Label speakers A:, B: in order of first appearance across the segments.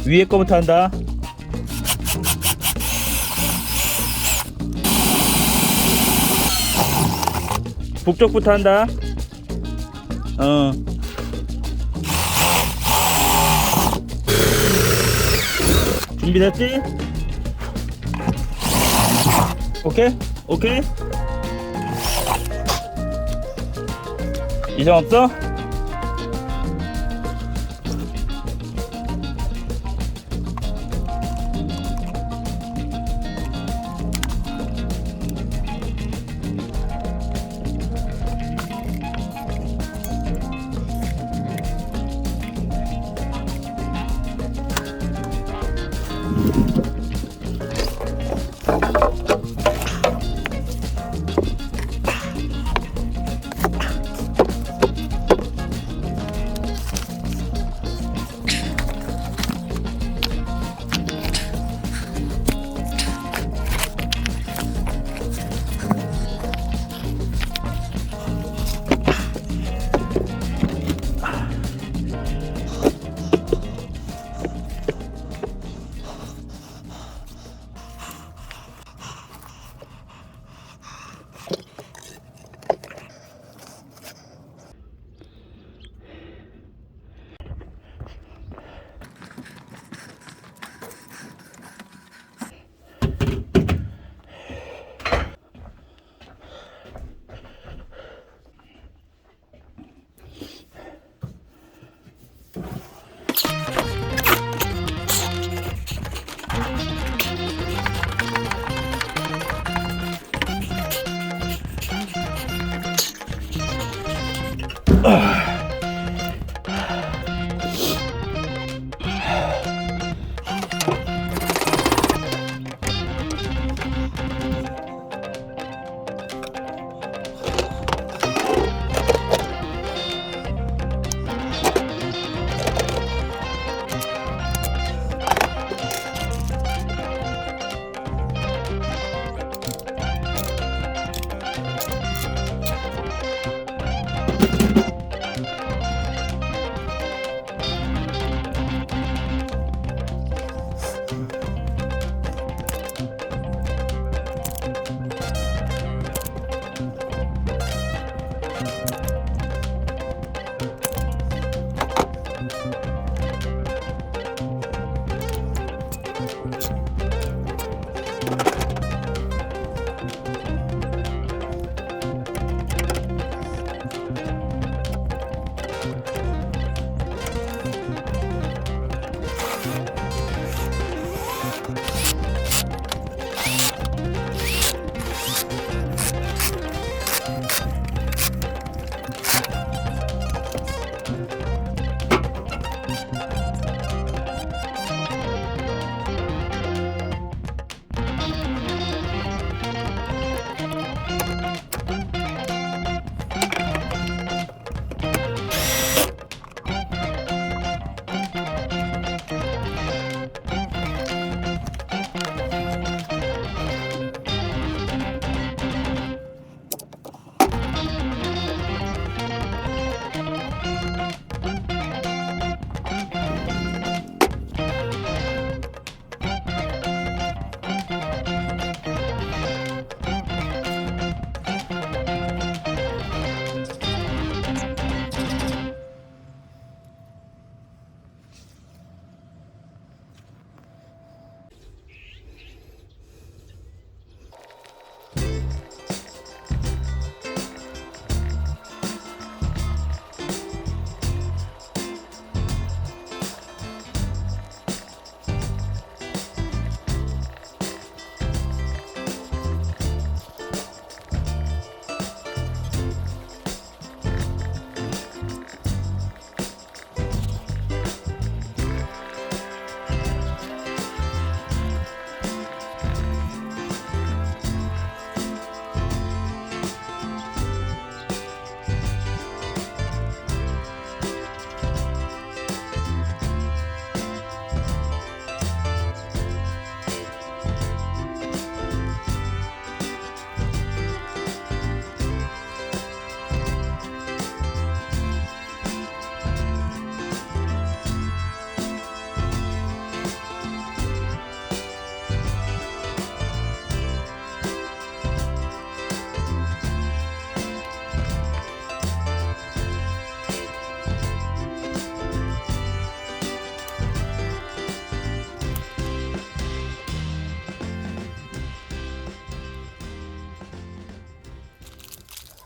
A: 위에 거부터 한다. 북쪽부터 한다. 준비됐지? 오케이? 오케이? 이상 없어?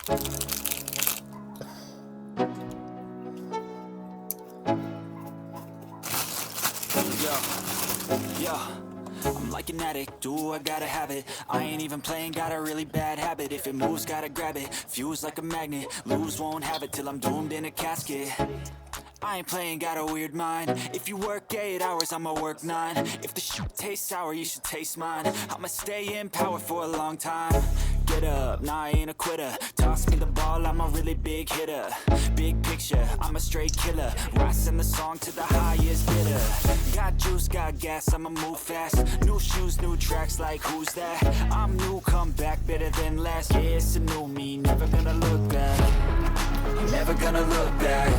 B: Yeah, I'm like an addict, do I gotta have it. I ain't even playing, got a really bad habit. If it moves, gotta grab it, fuse like a magnet. Lose, won't have it till I'm doomed in a casket. I ain't playing, got a weird mind. If you work 8 hours, I'ma work 9. If the shoot tastes sour, you should taste mine. I'ma stay in power for a long time. Get up, nah, I ain't a quitter. Toss me the ball, I'm a really big hitter. Big picture, I'm a straight killer. Rising the song to the highest bidder. Got juice, got gas, I'ma move fast. New shoes, new tracks, like who's that? I'm new, come back, better than last. Yeah, it's a new me, never gonna look back. Never gonna look back.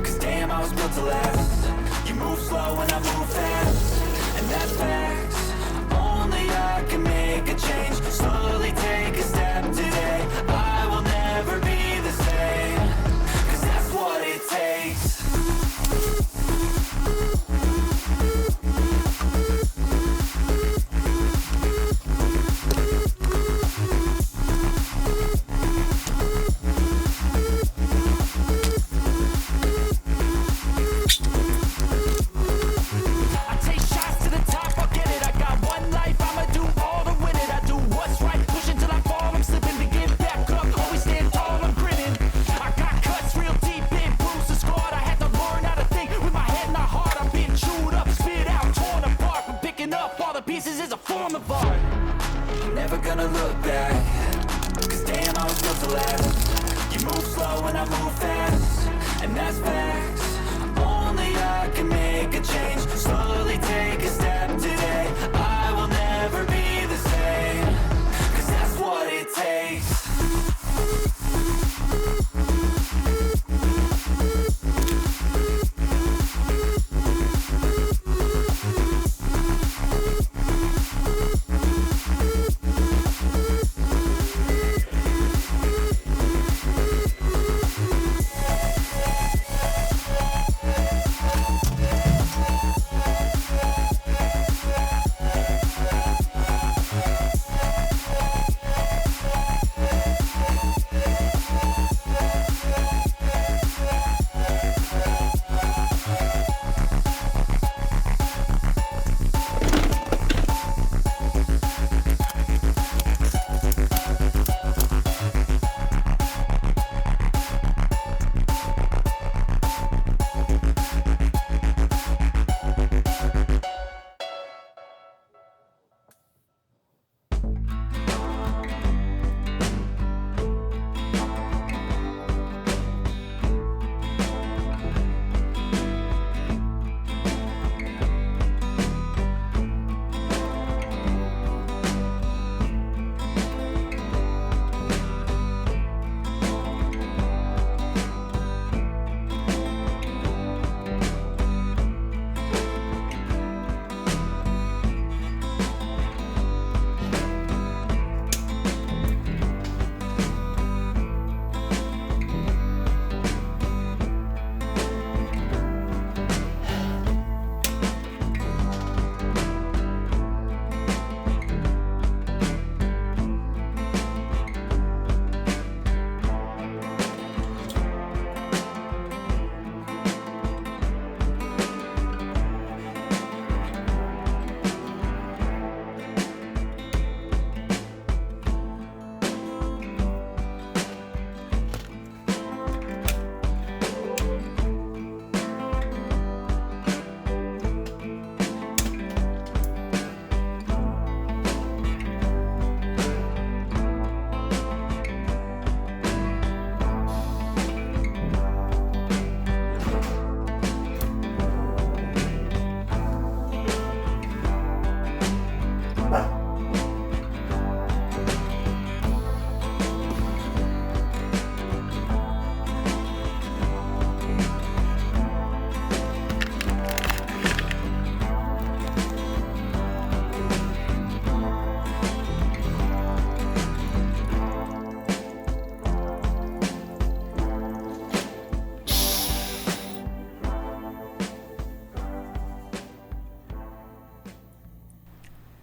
B: Cause damn, I was built to last. You move slow and I move fast, and that's facts. Only I can make a change. Slowly take a step today. I will never be the same. Cause that's what it takes. Never gonna look back. Cause damn, I was built to last. You move slow and I move fast, and that's facts. Only I can make a change. Slowly take a step today. I will never be the same. Cause that's what it takes.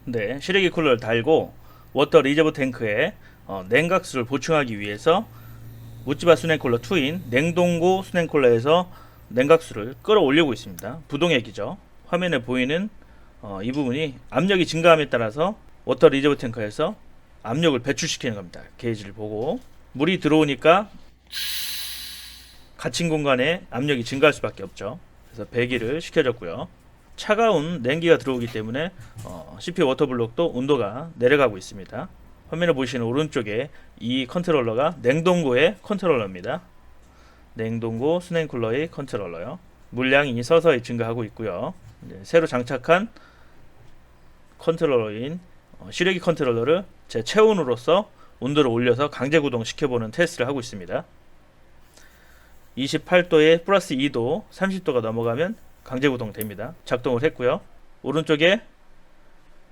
A: 네, 시래기 쿨러를 달고 워터 리저브 탱크에 냉각수를 보충하기 위해서 모찌바 수냉쿨러 2인 냉동고 수냉쿨러에서 냉각수를 끌어올리고 있습니다. 부동액이죠. 화면에 보이는 이 부분이 압력이 증가함에 따라서 워터 리저브 탱커에서 압력을 배출시키는 겁니다. 게이지를 보고 물이 들어오니까 갇힌 공간에 압력이 증가할 수밖에 없죠. 그래서 배기를 시켜줬고요. 차가운 냉기가 들어오기 때문에 CPU 워터블록도 온도가 내려가고 있습니다. 화면에 보시는 오른쪽에 이 컨트롤러가 냉동고의 컨트롤러입니다. 냉동고 수냉쿨러의 컨트롤러요. 물량이 서서히 증가하고 있고요. 새로 장착한 컨트롤러인 시래기 컨트롤러를 제 체온으로서 온도를 올려서 강제 구동 시켜보는 테스트를 하고 있습니다. 28도에 플러스 2도, 30도가 넘어가면 강제 구동됩니다. 작동을 했고요. 오른쪽에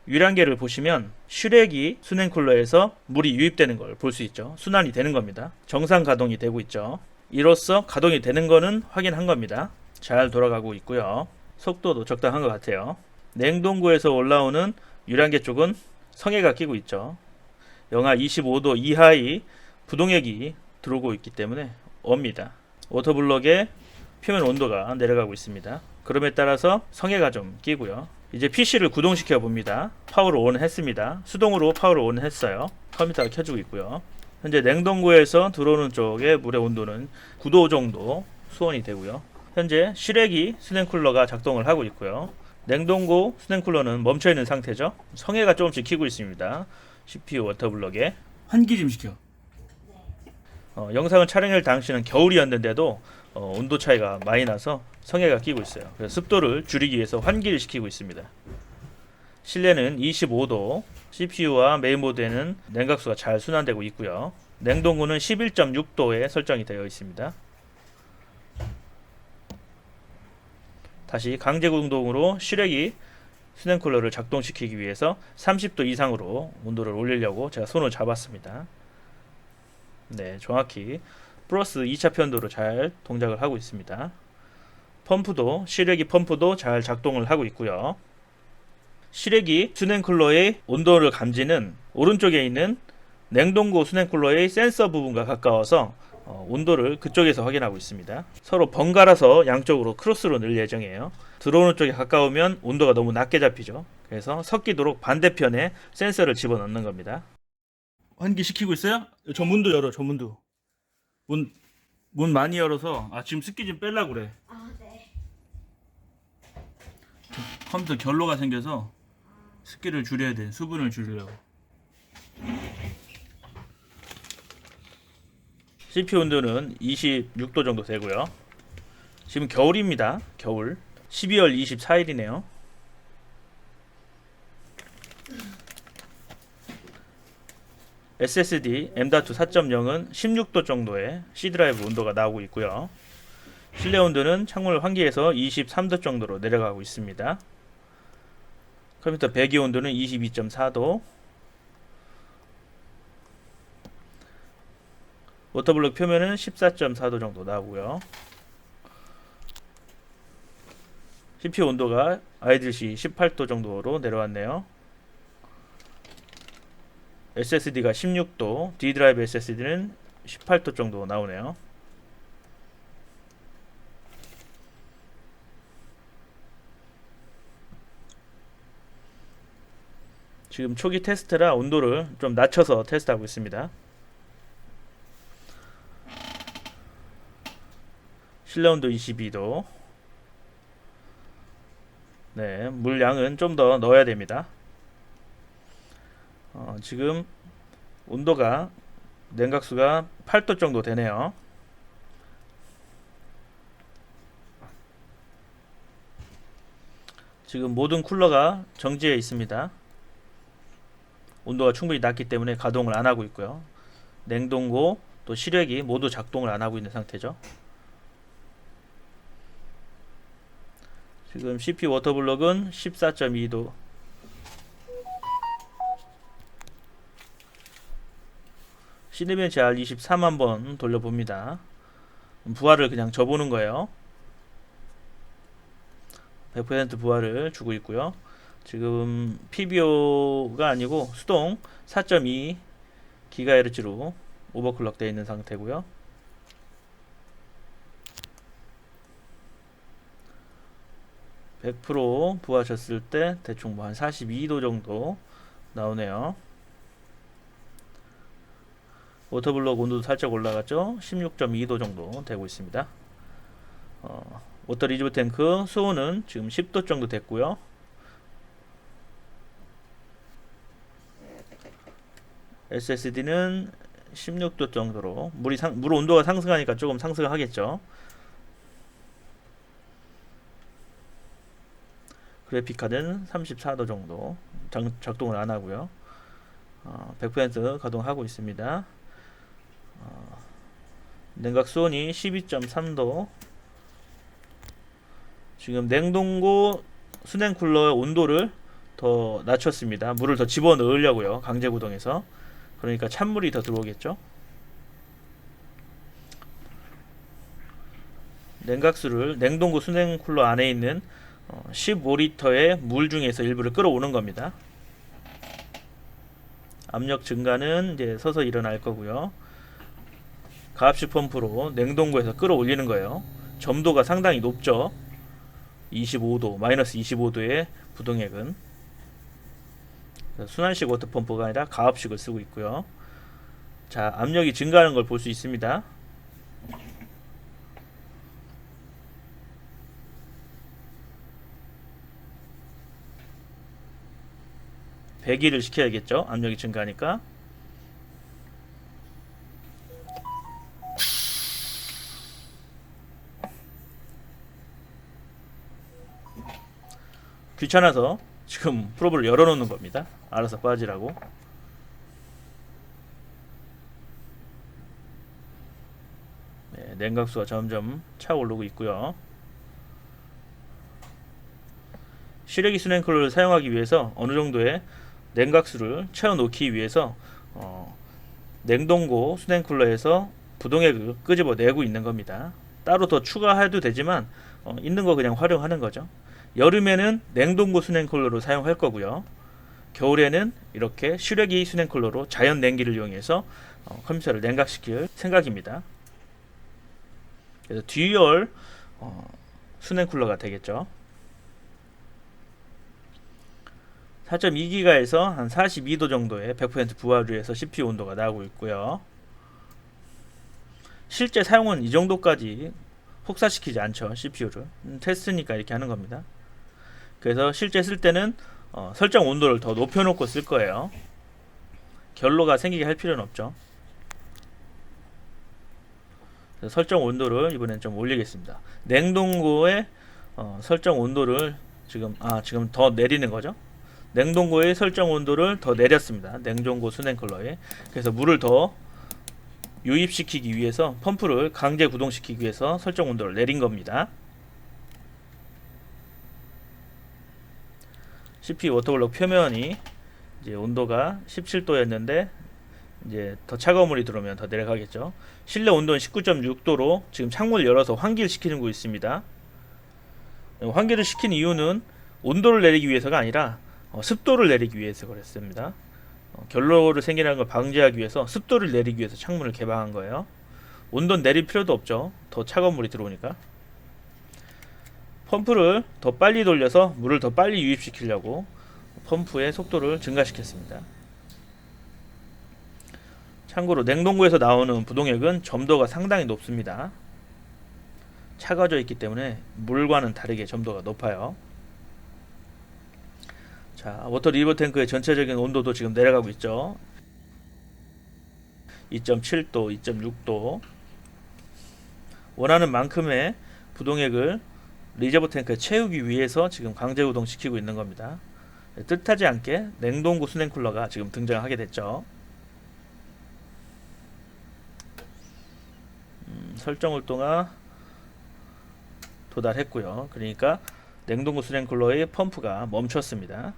A: 유량계를 보시면 슈렉이 수냉쿨러에서 물이 유입되는 걸 볼 수 있죠. 순환이 되는 겁니다. 정상 가동이 되고 있죠. 이로써 가동이 되는 거는 확인한 겁니다. 잘 돌아가고 있고요. 속도도 적당한 것 같아요. 냉동고에서 올라오는 유량계 쪽은 성에가 끼고 있죠. 영하 25도 이하의 부동액이 들어오고 있기 때문에 업니다. 워터블럭의 표면 온도가 내려가고 있습니다. 그럼에 따라서 성에가 좀 끼고요. 이제 PC를 구동시켜 봅니다. 파워를 온 했습니다. 수동으로 파워를 온 했어요. 컴퓨터가 켜지고 있고요. 현재 냉동고에서 들어오는 쪽의 물의 온도는 9도 정도 수온이 되고요. 현재 시래기 수냉쿨러가 작동을 하고 있고요. 냉동고 수냉쿨러는 멈춰 있는 상태죠. 성에가 조금씩 키고 있습니다. CPU 워터블럭에 환기 좀 시켜. 영상을 촬영할 당시는 겨울이었는데도 온도 차이가 많이 나서 성에가 끼고 있어요. 그래서 습도를 줄이기 위해서 환기를 시키고 있습니다. 실내는 25도, CPU와 메인보드에는 냉각수가 잘 순환되고 있고요. 냉동고는 11.6도에 설정이 되어 있습니다. 다시 강제 구동으로 시래기 수냉쿨러를 작동시키기 위해서 30도 이상으로 온도를 올리려고 제가 손을 잡았습니다. 네, 정확히 플러스 2차 편도로 잘 동작을 하고 있습니다. 펌프도 시래기 펌프도 잘 작동을 하고 있고요. 시래기 수냉쿨러의 온도를 감지는 오른쪽에 있는 냉동고 수냉쿨러의 센서 부분과 가까워서 온도를 그쪽에서 확인하고 있습니다. 서로 번갈아서 양쪽으로 크로스로 늘 예정이에요. 들어오는 쪽에 가까우면 온도가 너무 낮게 잡히죠. 그래서 섞이도록 반대편에 센서를 집어넣는 겁니다. 환기 시키고 있어요? 저 문도 열어. 저 문도. 문 많이 열어서 지금 습기 좀 빼려고 그래.
C: 네.
A: 컴퓨터 결로가 생겨서 습기를 줄여야 돼. 수분을 줄이려고. CPU 온도는 26도 정도 되고요. 지금 겨울입니다. 겨울. 12월 24일이네요. SSD M.2 4.0은 16도 정도의 C 드라이브 온도가 나오고 있고요. 실내 온도는 창문을 환기해서 23도 정도로 내려가고 있습니다. 컴퓨터 배기 온도는 22.4도. 워터블럭 표면은 14.4도 정도 나오고요. CPU 온도가 아이들시 18도 정도로 내려왔네요. SSD가 16도, D 드라이브 SSD는 18도 정도 나오네요. 지금 초기 테스트라 온도를 좀 낮춰서 테스트하고 있습니다. 실내 온도 22도. 네, 물량은 좀 더 넣어야 됩니다. 지금 온도가 냉각수가 8도 정도 되네요. 지금 모든 쿨러가 정지해 있습니다. 온도가 충분히 낮기 때문에 가동을 안 하고 있고요. 냉동고 또 실외기 모두 작동을 안 하고 있는 상태죠. 지금 CPU 워터블럭은 14.2도. 시네벤치 R24 한번 돌려봅니다. 부하를 그냥 줘보는 거예요. 100% 부하를 주고 있고요. 지금 PBO가 아니고 수동 4.2 기가헤르츠로 오버클럭 되어 있는 상태고요. (100% 부하셨을 때) 대충 뭐 한 42도 정도 나오네요. 워터블럭 온도도 살짝 올라갔죠. 16.2도 정도 되고 있습니다. 워터 리저브 탱크 수온은 지금 10도 정도 됐고요. SSD는 16도 정도로 물 온도가 상승하니까 조금 상승하겠죠. 그래픽카드는 34도 정도 작동을 안 하고요. 100% 가동하고 있습니다. 냉각 수온이 12.3도. 지금 냉동고 수냉 쿨러의 온도를 더 낮췄습니다. 물을 더 집어 넣으려고요. 강제 구동해서. 그러니까 찬물이 더 들어오겠죠. 냉각수를 냉동고 수냉 쿨러 안에 있는 15리터의 물 중에서 일부를 끌어오는 겁니다. 압력 증가는 이제 서서 일어날 거고요. 가압식 펌프로 냉동고에서 끌어올리는 거예요. 점도가 상당히 높죠. 25도, 마이너스 25도의 부동액은. 순환식 워터펌프가 아니라 가압식을 쓰고 있고요. 자, 압력이 증가하는 걸 볼 수 있습니다. 배기를 시켜야겠죠. 압력이 증가하니까. 귀찮아서 지금 프로브를 열어놓는 겁니다. 알아서 빠지라고. 네, 냉각수가 점점 차오르고 있고요. 시래기 수냉 쿨러를 사용하기 위해서 어느 정도의 냉각수를 채워놓기 위해서 냉동고 수냉 쿨러에서 부동액을 끄집어내고 있는 겁니다. 따로 더 추가해도 되지만 있는 거 그냥 활용하는 거죠. 여름에는 냉동고 수냉 쿨러로 사용할 거고요. 겨울에는 이렇게 시래기 수냉 쿨러로 자연 냉기를 이용해서 컴퓨터를 냉각시킬 생각입니다. 그래서 듀얼 수냉 쿨러가 되겠죠. 4.2기가에서 한 42도 정도의 100% 부하를 해서 CPU 온도가 나오고 있고요. 실제 사용은 이 정도까지 혹사시키지 않죠. CPU를. 테스트니까 이렇게 하는 겁니다. 그래서 실제 쓸 때는 설정 온도를 더 높여놓고 쓸 거예요. 결로가 생기게 할 필요는 없죠. 그래서 설정 온도를 이번엔 좀 올리겠습니다. 냉동고의 설정 온도를 지금 더 내리는 거죠. 냉동고의 설정 온도를 더 내렸습니다. 냉동고 수냉 쿨러에. 그래서 물을 더 유입시키기 위해서 펌프를 강제 구동시키기 위해서 설정 온도를 내린 겁니다. CPU 워터블럭 표면이 이제 온도가 17도였는데 이제 더 차가운 물이 들어오면 더 내려가겠죠. 실내 온도는 19.6도로 지금 창문을 열어서 환기를 시키는 거 있습니다. 환기를 시킨 이유는 온도를 내리기 위해서가 아니라 습도를 내리기 위해서 그랬습니다. 결로를 생기는 걸 방지하기 위해서 습도를 내리기 위해서 창문을 개방한 거예요. 온도는 내릴 필요도 없죠. 더 차가운 물이 들어오니까. 펌프를 더 빨리 돌려서 물을 더 빨리 유입시키려고 펌프의 속도를 증가시켰습니다. 참고로 냉동고에서 나오는 부동액은 점도가 상당히 높습니다. 차가워져 있기 때문에 물과는 다르게 점도가 높아요. 자, 워터 리버 탱크의 전체적인 온도도 지금 내려가고 있죠. 2.7도, 2.6도. 원하는 만큼의 부동액을 리저버 탱크에 채우기 위해서 지금 강제 구동시키고 있는 겁니다. 뜻하지 않게 냉동고 수냉 쿨러가 지금 등장하게 됐죠. 설정 활동가 도달했고요. 그러니까 냉동고 수냉 쿨러의 펌프가 멈췄습니다.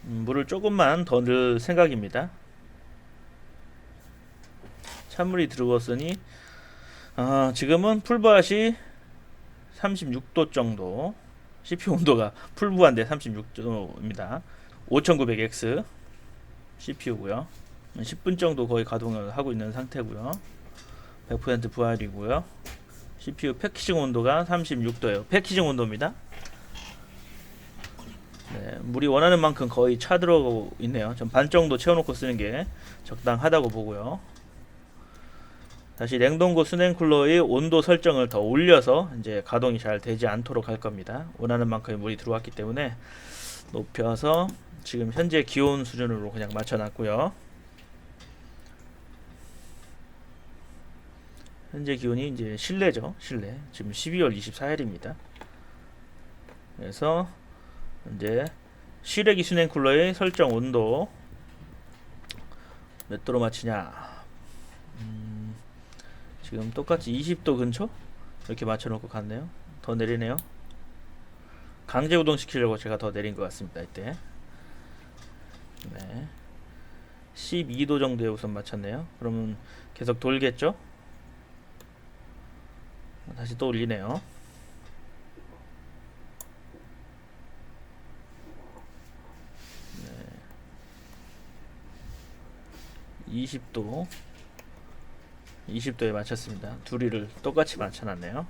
A: 물을 조금만 더 넣을 생각입니다. 찬물이 들어왔으니 지금은 풀밭이 36도 정도, CPU 온도가 풀부한데 36도입니다. 5900X CPU고요. 10분 정도 거의 가동을 하고 있는 상태고요. 100% VR이고요. CPU 패키징 온도가 36도예요. 패키징 온도입니다. 네, 물이 원하는 만큼 거의 차 들어가고 있네요. 전 반 정도 채워놓고 쓰는 게 적당하다고 보고요. 다시 냉동고 수냉 쿨러의 온도 설정을 더 올려서 이제 가동이 잘 되지 않도록 할 겁니다. 원하는 만큼의 물이 들어왔기 때문에 높여서 지금 현재 기온 수준으로 그냥 맞춰놨고요. 현재 기온이 이제 실내죠. 실내. 지금 12월 24일입니다. 그래서 이제 실외기 수냉 쿨러의 설정 온도 몇 도로 맞추냐? 지금 똑같이 20도 근처 이렇게 맞춰놓고 갔네요. 더 내리네요. 강제 우동 시키려고 제가 더 내린 것 같습니다. 이때. 네. 12도 정도에 우선 맞췄네요. 그러면 계속 돌겠죠? 다시 또 올리네요. 네. 20도에 맞췄습니다. 두리를 똑같이 맞춰놨네요.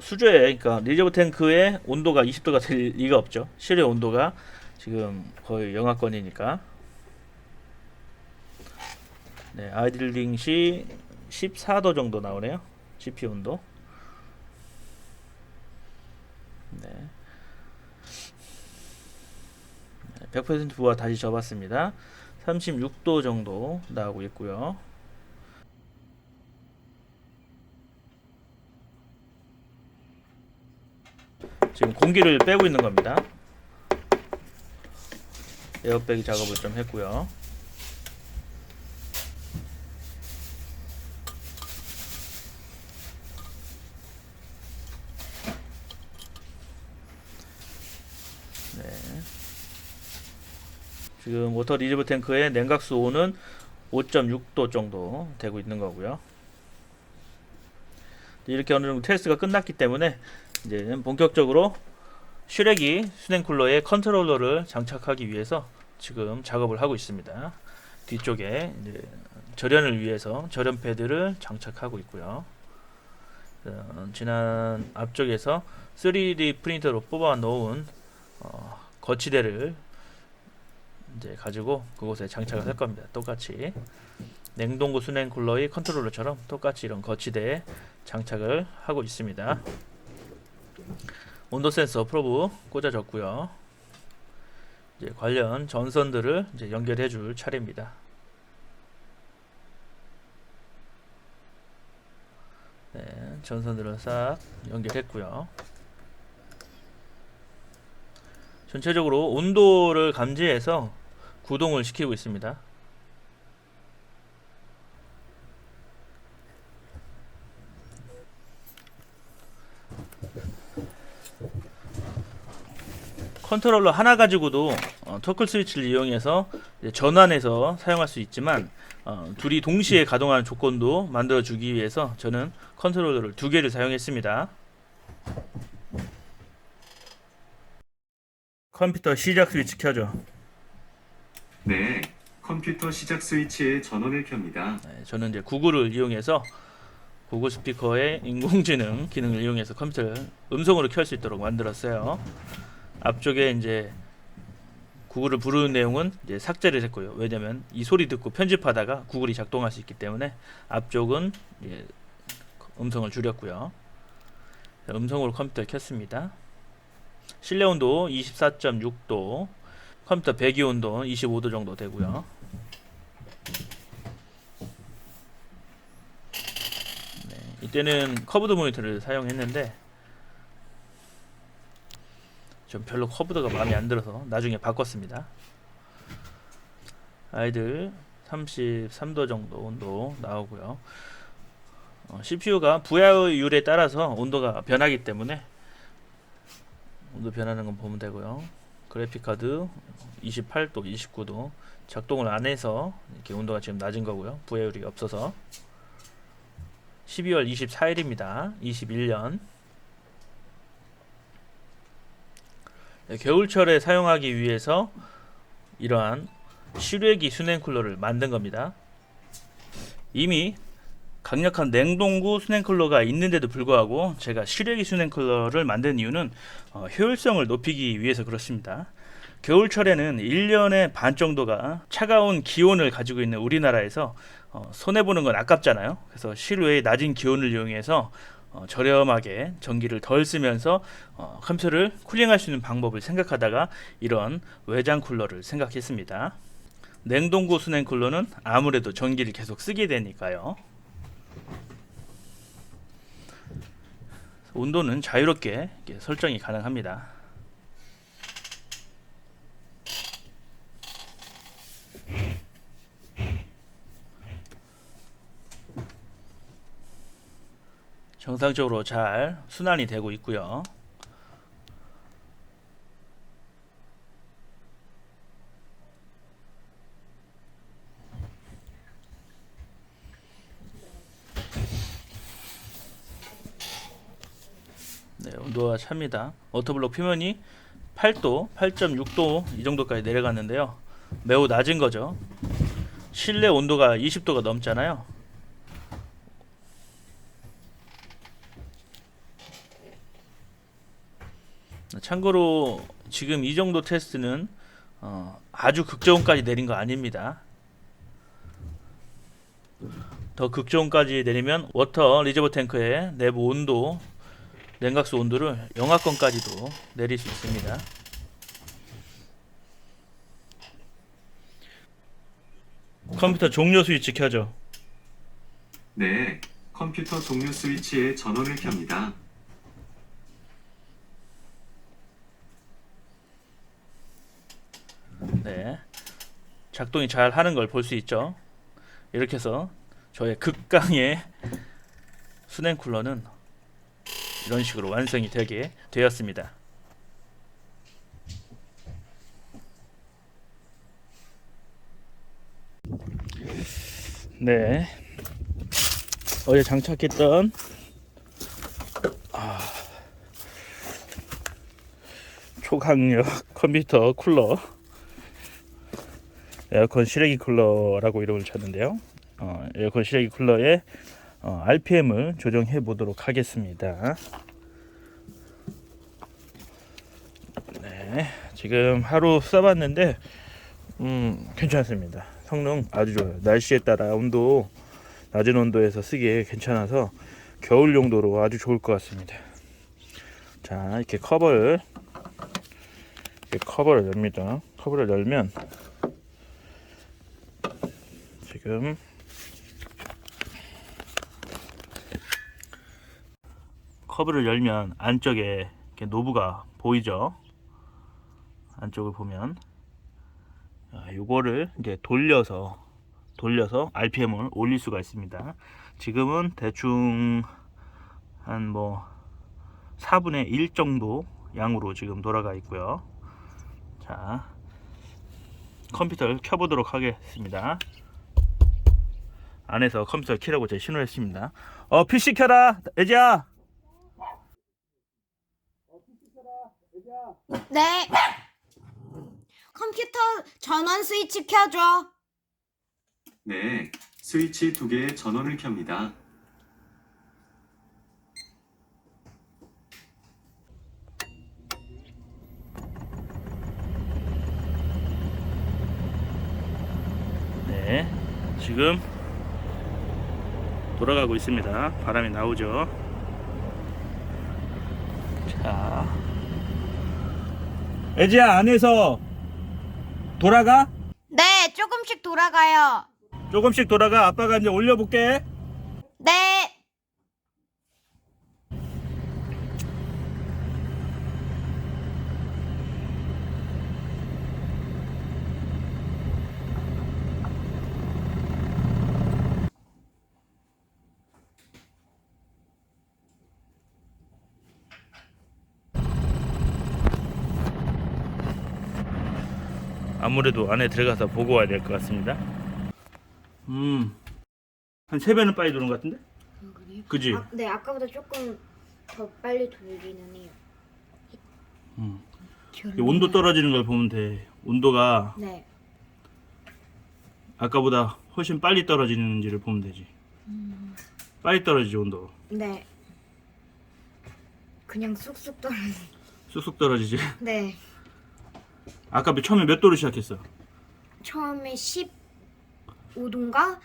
A: 수조에, 그러니까 리저브 탱크의 온도가 20도가 될 리가 없죠. 실외 온도가 지금 거의 영하권이니까. 네, 아이들링 시 14도 정도 나오네요. CPU 온도. 네. 100% 부하 다시 접었습니다. 36도 정도 나오고 있고요. 지금 공기를 빼고 있는 겁니다. 에어백이 작업을 좀 했고요. 네. 지금 워터 리저브 탱크의 냉각수 온은 5.6도 정도 되고 있는 거고요. 이렇게 어느 정도 테스트가 끝났기 때문에 이제 본격적으로 슈렉이 수냉 쿨러에 컨트롤러를 장착하기 위해서 지금 작업을 하고 있습니다. 뒤쪽에 이제 절연을 위해서 절연 패드를 장착하고 있고요. 지난 앞쪽에서 3D 프린터로 뽑아 놓은 거치대를 이제 가지고 그곳에 장착을 할 겁니다. 똑같이 냉동고 수냉 쿨러의 컨트롤러처럼 똑같이 이런 거치대에 장착을 하고 있습니다. 온도 센서 프로브 꽂아졌고요. 이제 관련 전선들을 이제 연결해 줄 차례입니다. 네, 전선들을 싹 연결했고요. 전체적으로 온도를 감지해서 구동을 시키고 있습니다. 컨트롤러 하나 가지고도 터클 스위치를 이용해서 전환해서 사용할 수 있지만 둘이 동시에 가동하는 조건도 만들어 주기 위해서 저는 컨트롤러를 두 개를 사용했습니다. 컴퓨터 시작 스위치 켜줘.
C: 네, 컴퓨터 시작 스위치의 전원을 켭니다.
A: 네, 저는 이제 구글을 이용해서 구글 스피커의 인공지능 기능을 이용해서 컴퓨터를 음성으로 켤 수 있도록 만들었어요. 앞쪽에 이제 구글을 부르는 내용은 이제 삭제를 했고요. 왜냐면 이 소리 듣고 편집하다가 구글이 작동할 수 있기 때문에 앞쪽은 이제 음성을 줄였고요. 음성으로 컴퓨터를 켰습니다. 실내 온도 24.6도, 컴퓨터 배기 온도 25도 정도 되고요. 네, 이때는 커브드 모니터를 사용했는데 좀 별로 커브드가 마음에 안 들어서 나중에 바꿨습니다. 아이들 33도 정도 온도 나오고요. CPU가 부하율에 따라서 온도가 변하기 때문에 온도 변하는 건 보면 되고요. 그래픽카드 28도, 29도 작동을 안 해서 이렇게 온도가 지금 낮은 거고요. 부하율이 없어서 12월 24일입니다. 21년 겨울철에 사용하기 위해서 이러한 실외기 수냉 쿨러를 만든 겁니다. 이미 강력한 냉동구 수냉 쿨러가 있는데도 불구하고 제가 실외기 수냉 쿨러를 만든 이유는 효율성을 높이기 위해서 그렇습니다. 겨울철에는 1년의 반 정도가 차가운 기온을 가지고 있는 우리나라에서 손해보는 건 아깝잖아요. 그래서 실외의 낮은 기온을 이용해서 저렴하게 전기를 덜 쓰면서 컴퓨터를 쿨링할 수 있는 방법을 생각하다가 이런 외장 쿨러를 생각했습니다. 냉동고 수냉 쿨러는 아무래도 전기를 계속 쓰게 되니까요. 온도는 자유롭게 설정이 가능합니다. 정상적으로 잘 순환이 되고 있고요. 네, 온도가 찹니다. 워터블록 표면이 8도, 8.6도 이 정도까지 내려갔는데요. 매우 낮은 거죠. 실내 온도가 20도가 넘잖아요. 참고로 지금 이 정도 테스트는 아주 극저온까지 내린 거 아닙니다. 더 극저온까지 내리면 워터 리저버 탱크의 내부 온도, 냉각수 온도를 영하권까지도 내릴 수 있습니다. 컴퓨터 종료 스위치 켜죠.
C: 네, 컴퓨터 종료 스위치의 전원을 켭니다.
A: 네, 작동이 잘 하는 걸 볼 수 있죠. 이렇게 해서 저의 극강의 수냉 쿨러는 이런 식으로 완성이 되게 되었습니다. 네, 어제 장착했던 초강력 컴퓨터 쿨러, 에어컨 실외기 쿨러라고 이름을 쳤는데요. 에어컨 실외기 쿨러의 RPM을 조정해 보도록 하겠습니다. 네, 지금 하루 써봤는데 괜찮습니다. 성능 아주 좋아요. 날씨에 따라 낮은 온도에서 쓰기에 괜찮아서 겨울 용도로 아주 좋을 것 같습니다. 자, 이렇게 커버를 엽니다. 커버를 열면 지금 커버를 열면 안쪽에 이렇게 노브가 보이죠? 안쪽을 보면 요거를 이제 돌려서 RPM을 올릴 수가 있습니다. 지금은 대충 한 4분의 1 정도 양으로 지금 돌아가 있고요. 자, 컴퓨터를 켜보도록 하겠습니다. 안에서 컴퓨터를 켜라고 제가 신호를 했습니다. PC 켜라, 애지야.
D: 네. 컴퓨터 전원 스위치 켜줘.
C: 네, 스위치 2개의 전원을 켭니다.
A: 네, 지금 돌아가고 있습니다. 바람이 나오죠. 자, 애지야, 안에서 돌아가?
D: 네, 조금씩 돌아가요.
A: 조금씩 돌아가. 아빠가 이제 올려볼게.
D: 네.
A: 아무래도 안에 들어가서 보고 와야 될 것 같습니다. 한 3배는 빨리 도는 것 같은데?
D: 그래요?
A: 그지?
D: 네, 아까보다 조금 더 빨리 돌기는 해요.
A: 이 온도 떨어지는 걸 보면 돼. 온도가
D: 네.
A: 아까보다 훨씬 빨리 떨어지는지를 보면 되지. 빨리 떨어지지 온도.
D: 네. 그냥 쑥쑥 떨어지.
A: 쑥쑥 떨어지지.
D: 네.
A: 아까 처음에 몇 도로 시작했어?
D: 처음에 15도인가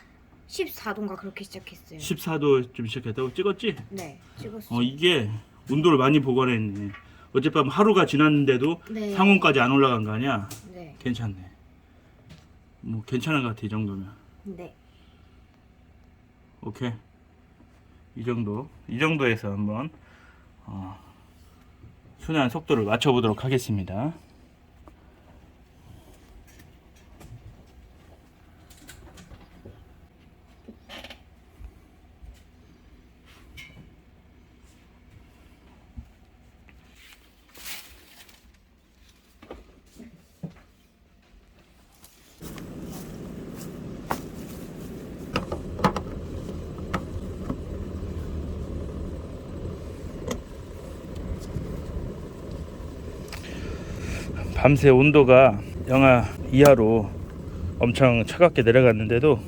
D: 14도인가 그렇게 시작했어요.
A: 14도쯤 시작했다고 찍었지?
D: 네. 찍었어요.
A: 이게 온도를 많이 보관했네. 어젯밤 하루가 지났는데도
D: 네.
A: 상온까지 안 올라간 거 아니야?
D: 네.
A: 괜찮네. 뭐 괜찮은 것 같아 이 정도면.
D: 네.
A: 오케이. 이 정도에서 한번 순환 속도를 맞춰보도록 하겠습니다. 밤새 온도가 영하 이하로 엄청 차갑게 내려갔는데도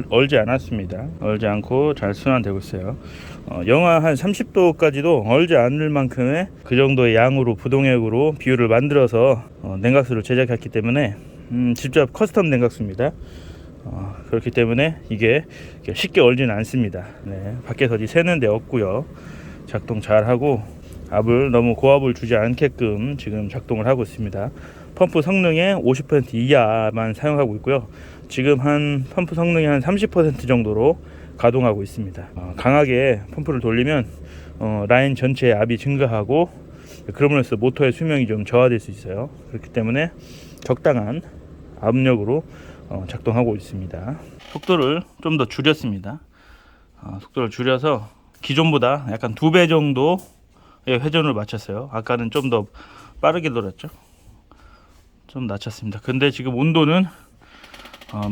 A: 얼지 않았습니다. 얼지 않고 잘 순환되고 있어요. 영하 한 30도까지도 얼지 않을 만큼의 그 정도의 양으로 부동액으로 비율을 만들어서 냉각수를 제작했기 때문에 직접 커스텀 냉각수입니다. 그렇기 때문에 이게 쉽게 얼지는 않습니다. 네, 밖에서 어디 새는 데 없고요. 작동 잘 하고 압을 너무 고압을 주지 않게끔 지금 작동을 하고 있습니다. 펌프 성능의 50% 이하만 사용하고 있고요. 지금 한 펌프 성능의 한 30% 정도로 가동하고 있습니다. 강하게 펌프를 돌리면 라인 전체의 압이 증가하고 그럼으로써 모터의 수명이 좀 저하될 수 있어요. 그렇기 때문에 적당한 압력으로 작동하고 있습니다. 속도를 좀 더 줄였습니다. 속도를 줄여서 기존보다 약간 2배 정도 회전을 맞췄어요. 아까는 좀 더 빠르게 돌았죠. 좀 낮췄습니다. 근데 지금 온도는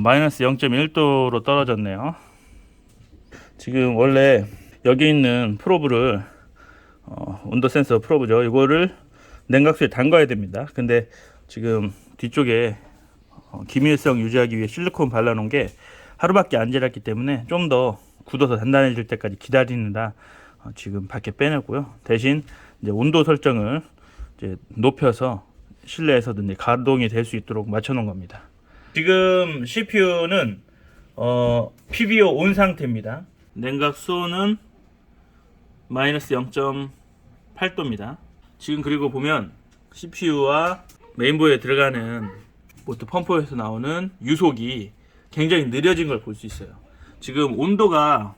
A: 마이너스 0.1도로 떨어졌네요. 지금 원래 여기 있는 프로브를 온도 센서 프로브죠. 이거를 냉각수에 담가야 됩니다. 근데 지금 뒤쪽에 기밀성 유지하기 위해 실리콘 발라놓은 게 하루밖에 안 지났기 때문에 좀 더 굳어서 단단해질 때까지 기다리느라 지금 밖에 빼냈고요. 대신 이제 온도 설정을 이제 높여서 실내에서도 가동이 될 수 있도록 맞춰놓은 겁니다. 지금 CPU는 PBO 온 상태입니다. 냉각수는 마이너스 0.8도입니다. 지금 그리고 보면 CPU와 메인보드에 들어가는 보트 펌프에서 나오는 유속이 굉장히 느려진 걸 볼 수 있어요. 지금 온도가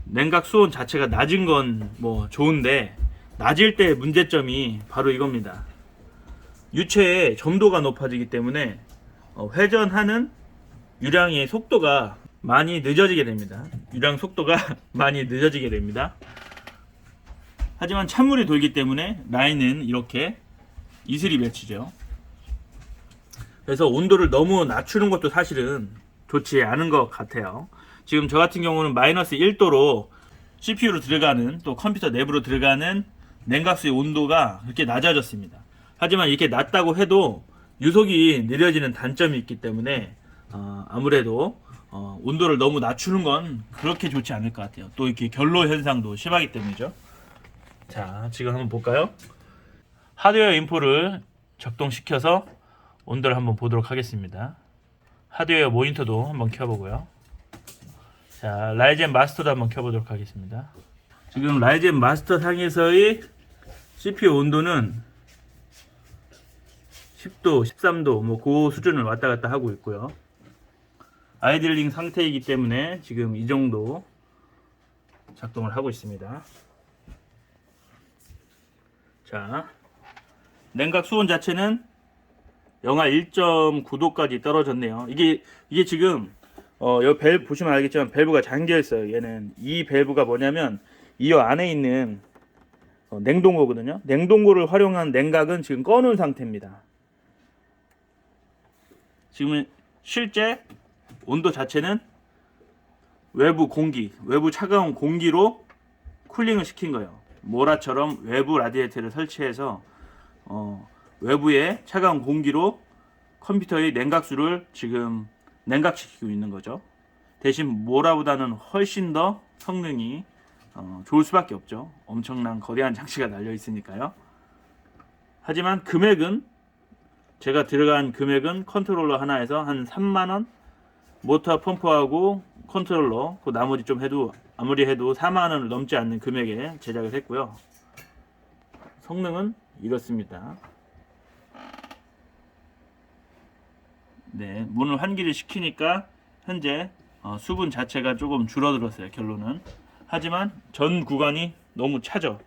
A: 냉각 수온 자체가 낮은 건 뭐 좋은데 낮을 때 문제점이 바로 이겁니다. 유체의 점도가 높아지기 때문에 회전하는 유량의 속도가 많이 늦어지게 됩니다. 유량 속도가 많이 늦어지게 됩니다. 하지만 찬물이 돌기 때문에 라인은 이렇게 이슬이 맺히죠. 그래서 온도를 너무 낮추는 것도 사실은 좋지 않은 것 같아요. 지금 저 같은 경우는 마이너스 1도로 CPU로 들어가는 또 컴퓨터 내부로 들어가는 냉각수의 온도가 그렇게 낮아졌습니다. 하지만 이렇게 낮다고 해도 유속이 느려지는 단점이 있기 때문에 아무래도 온도를 너무 낮추는 건 그렇게 좋지 않을 것 같아요. 또 이렇게 결로 현상도 심하기 때문이죠. 자, 지금 한번 볼까요? 하드웨어 인포를 작동시켜서 온도를 한번 보도록 하겠습니다. 하드웨어 모니터도 한번 켜보고요. 자, 라이젠 마스터도 한번 켜보도록 하겠습니다. 지금 라이젠 마스터 상에서의 CPU 온도는 10도, 13도 뭐 그 수준을 왔다 갔다 하고 있고요. 아이들링 상태이기 때문에 지금 이 정도 작동을 하고 있습니다. 자, 냉각 수온 자체는 영하 1.9도까지 떨어졌네요. 이게 지금 여기 밸브 보시면 알겠지만 밸브가 잠겨 있어요. 얘는 이 밸브가 뭐냐면 이 안에 있는 냉동고거든요. 냉동고를 활용한 냉각은 지금 꺼놓은 상태입니다. 지금 실제 온도 자체는 외부 공기, 외부 차가운 공기로 쿨링을 시킨 거예요. 모라처럼 외부 라디에이터를 설치해서 외부의 차가운 공기로 컴퓨터의 냉각수를 지금 냉각시키고 있는 거죠. 대신 모라보다는 훨씬 더 성능이 좋을 수밖에 없죠. 엄청난 거대한 장치가 달려 있으니까요. 하지만 금액은 제가 들어간 금액은 컨트롤러 하나에서 한 3만원, 모터 펌프하고 컨트롤러 그 나머지 좀 해도 아무리 해도 4만원을 넘지 않는 금액에 제작을 했고요. 성능은 이렇습니다. 네, 문을 환기를 시키니까 현재 수분 자체가 조금 줄어들었어요. 결론은. 하지만 전 구간이 너무 차죠.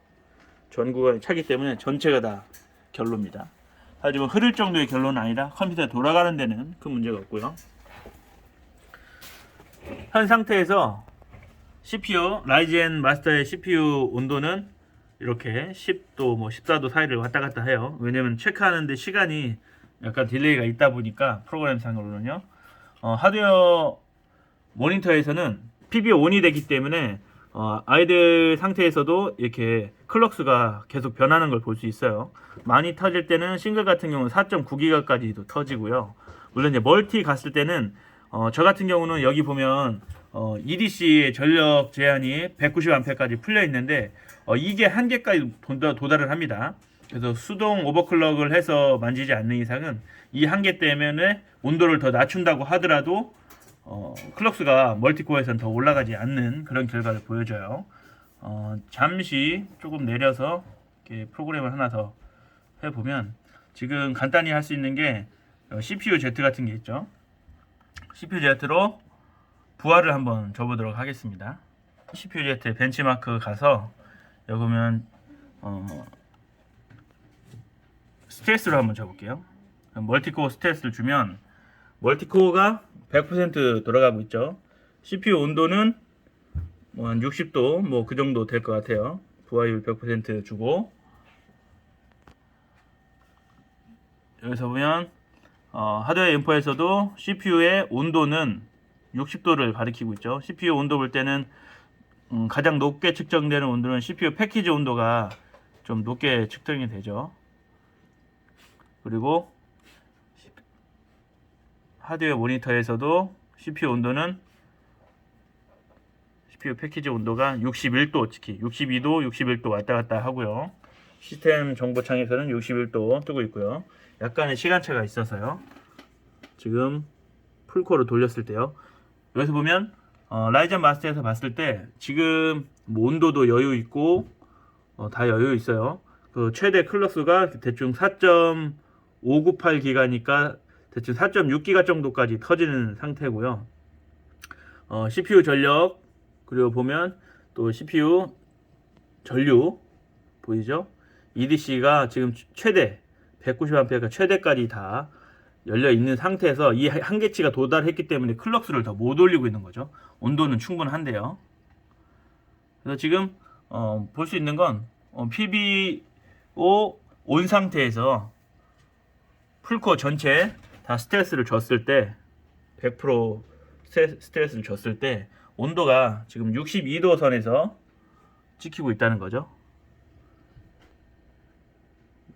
A: 전 구간이 차기 때문에 전체가 다 결로입니다. 하지만 흐를 정도의 결론은 아니라 컴퓨터에 돌아가는 데는 큰 문제가 없고요. 현 상태에서 CPU 라이젠 마스터의 CPU 온도는 이렇게 10도 뭐 14도 사이를 왔다 갔다 해요. 왜냐면 체크하는데 시간이 약간 딜레이가 있다 보니까 프로그램상으로는요. 하드웨어 모니터에서는 PB 온이 되기 때문에 아이들 상태에서도 이렇게 클럭스가 계속 변하는 걸 볼 수 있어요. 많이 터질 때는 싱글 같은 경우는 4.9기가까지도 터지고요. 물론 이제 멀티 갔을 때는 저 같은 경우는 여기 보면 EDC의 전력 제한이 190A까지 풀려 있는데 이게 한계까지 도달을 합니다. 그래서 수동 오버클럭을 해서 만지지 않는 이상은 이 한계 때문에 온도를 더 낮춘다고 하더라도 클럭스가 멀티코어에서는 더 올라가지 않는 그런 결과를 보여줘요. 잠시 조금 내려서 이렇게 프로그램을 하나 더 해보면 지금 간단히 할 수 있는 게 CPU Z 같은 게 있죠. CPU Z로 부하를 한번 줘보도록 하겠습니다. CPU Z 벤치마크 가서 여기 보면 스트레스로 한번 줘볼게요. 멀티코어 스트레스를 주면 멀티코어가 100% 돌아가고 있죠. CPU 온도는 뭐 한 60도 뭐 그 정도 될 것 같아요. 부하율 100% 주고 여기서 보면 하드웨어 인포에서도 CPU의 온도는 60도를 가리키고 있죠. CPU 온도 볼 때는 가장 높게 측정되는 온도는 CPU 패키지 온도가 좀 높게 측정이 되죠. 그리고 하드웨어 모니터에서도 CPU 온도는 CPU 패키지 온도가 61도, 특히 62도, 61도 왔다 갔다 하고요. 시스템 정보창에서는 61도 뜨고 있고요. 약간의 시간차가 있어서요. 지금 풀코어로 돌렸을 때요. 여기서 보면 라이젠 마스터에서 봤을 때 지금 뭐 온도도 여유 있고 다 여유 있어요. 그 최대 클럭스가 대충 4.598기가니까 대충 4.6기가 정도까지 터지는 상태고요. CPU 전력 그리고 보면 또 CPU 전류 보이죠? EDC가 지금 최대 190A가 최대까지 다 열려 있는 상태에서 이 한계치가 도달했기 때문에 클럭스를 더 못 올리고 있는 거죠. 온도는 충분한데요. 그래서 지금 볼 수 있는 건 PBO 온 상태에서 풀코어 전체 다 스트레스를 줬을 때 100% 스트레스를 줬을 때 온도가 지금 62도 선에서 찍히고 있다는 거죠.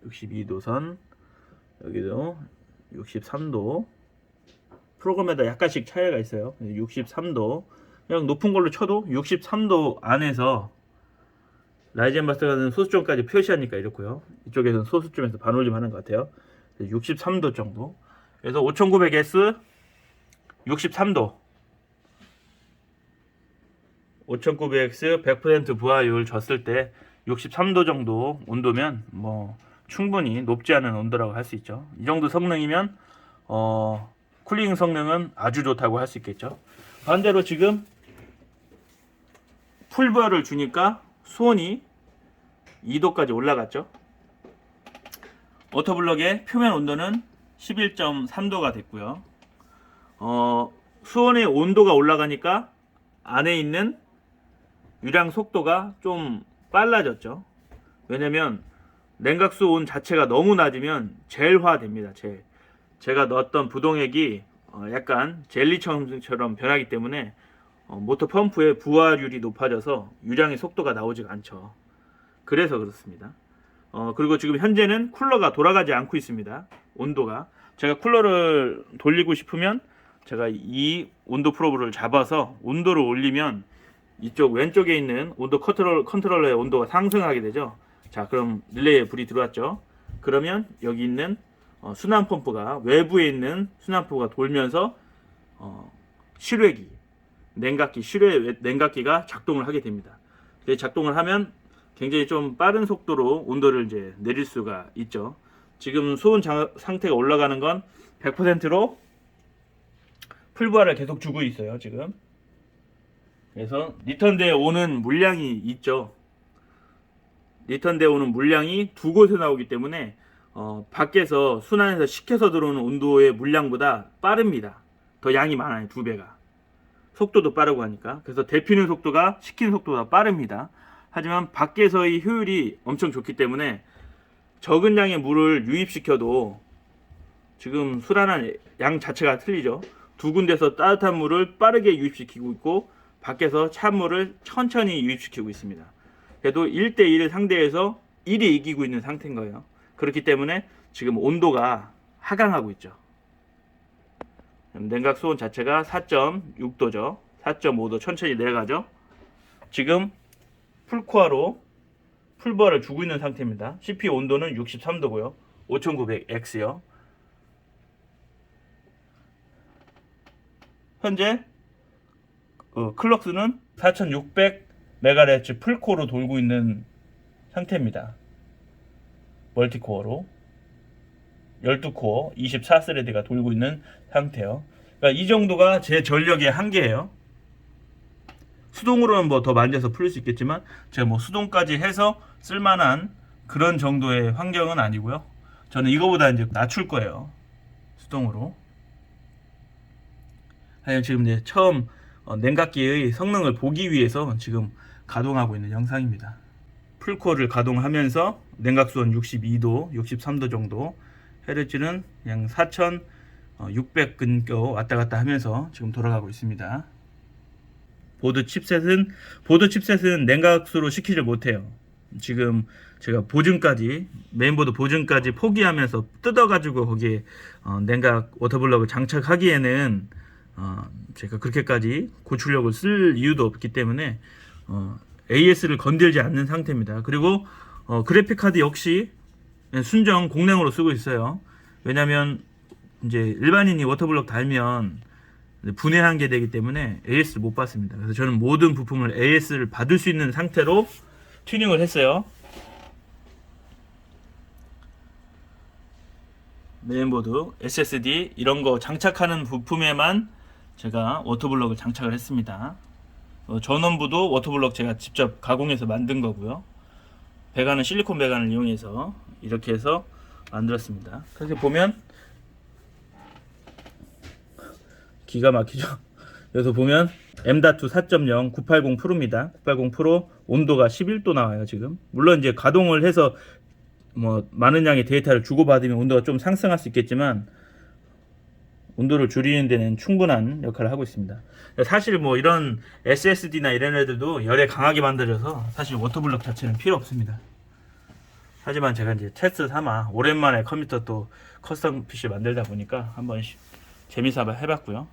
A: 62도 선 여기도 63도 프로그램마다 약간씩 차이가 있어요. 63도 그냥 높은 걸로 쳐도 63도 안에서 라이젠 마스터는 소수점까지 표시하니까 이렇고요. 이쪽에서는 소수점에서 반올림 하는 것 같아요. 63도 정도. 그래서 5900S 63도 5900X 100% 부하율 줬을 때 63도 정도 온도면 뭐 충분히 높지 않은 온도라고 할 수 있죠. 이 정도 성능이면 쿨링 성능은 아주 좋다고 할 수 있겠죠. 반대로 지금 풀부하를 주니까 수온이 2도까지 올라갔죠. 오토블럭의 표면 온도는 11.3도가 됐고요. 수온의 온도가 올라가니까 안에 있는 유량 속도가 좀 빨라졌죠. 왜냐면 냉각수 온 자체가 너무 낮으면 젤화 됩니다. 제가 넣었던 부동액이 약간 젤리처럼 변하기 때문에 모터 펌프의 부하율이 높아져서 유량의 속도가 나오지가 않죠. 그래서 그렇습니다. 그리고 지금 현재는 쿨러가 돌아가지 않고 있습니다. 온도가. 제가 쿨러를 돌리고 싶으면 제가 이 온도 프로브를 잡아서 온도를 올리면 이쪽 왼쪽에 있는 온도 컨트롤러의 온도가 상승하게 되죠. 자, 그럼 릴레이에 불이 들어왔죠. 그러면 여기 있는 순환 펌프가, 외부에 있는 순환 펌프가 돌면서 실외기, 냉각기, 실외 냉각기가 작동을 하게 됩니다. 작동을 하면 굉장히 좀 빠른 속도로 온도를 이제 내릴 수가 있죠. 지금 수온 상태가 올라가는 건 100%로 풀부하를 계속 주고 있어요, 지금. 그래서 리턴대에 오는 물량이 있죠. 리턴대에 오는 물량이 두 곳에 나오기 때문에 밖에서 순환해서 식혀서 들어오는 온도의 물량보다 빠릅니다. 더 양이 많아요, 2배가. 속도도 빠르고 하니까. 그래서 데피는 속도가 식히는 속도보다 빠릅니다. 하지만 밖에서의 효율이 엄청 좋기 때문에 적은 양의 물을 유입시켜도 지금 순환한 양 자체가 틀리죠. 두 군데서 따뜻한 물을 빠르게 유입시키고 있고 밖에서 찬물을 천천히 유입시키고 있습니다. 그래도 1대1을 상대해서 1이 이기고 있는 상태인 거예요. 그렇기 때문에 지금 온도가 하강하고 있죠. 냉각 수온 자체가 4.6도죠. 4.5도 천천히 내려가죠. 지금 풀코어로 풀버를 주고 있는 상태입니다. CPU 온도는 63도고요. 5900X요. 현재 클럭스는 4600MHz 풀코어로 돌고 있는 상태입니다. 멀티코어로 12코어 24스레드가 돌고 있는 상태요. 그러니까 이 정도가 제 전력의 한계예요. 수동으로는 뭐 더 만져서 풀릴 수 있겠지만 제가 뭐 수동까지 해서 쓸만한 그런 정도의 환경은 아니고요. 저는 이거보다 이제 낮출 거예요. 수동으로. 하여튼 지금 이제 처음 냉각기의 성능을 보기 위해서 지금 가동하고 있는 영상입니다. 풀코어를 가동하면서 냉각수온 62도, 63도 정도, 헤르츠는 그냥 4600 근교 왔다 갔다 하면서 지금 돌아가고 있습니다. 보드 칩셋은 냉각수로 시키질 못해요. 지금 제가 보증까지, 메인보드 보증까지 포기하면서 뜯어가지고 거기에 냉각 워터블럭을 장착하기에는 제가 그렇게까지 고출력을 쓸 이유도 없기 때문에 AS를 건들지 않는 상태입니다. 그리고 그래픽카드 역시 순정 공랭으로 쓰고 있어요. 왜냐면 이제 일반인이 워터블럭 달면 분해한 게 되기 때문에 AS를 못 받습니다. 그래서 저는 모든 부품을 AS를 받을 수 있는 상태로 튜닝을 했어요. 메인보드, SSD 이런 거 장착하는 부품에만 제가 워터블럭을 장착을 했습니다. 전원부도 워터블럭 제가 직접 가공해서 만든 거고요. 배관은 실리콘 배관을 이용해서 이렇게 해서 만들었습니다. 그래서 보면 기가 막히죠. 여기서 보면 M.2 4.0 980 프로입니다. 980 프로 온도가 11도 나와요 지금. 물론 이제 가동을 해서 뭐 많은 양의 데이터를 주고받으면 온도가 좀 상승할 수 있겠지만 온도를 줄이는 데는 충분한 역할을 하고 있습니다. 사실 뭐 이런 SSD나 이런 애들도 열에 강하게 만들어서 사실 워터블럭 자체는 필요 없습니다. 하지만 제가 이제 테스트 삼아 오랜만에 컴퓨터 또 커스텀 PC 만들다 보니까 한번 재미삼아 해봤고요.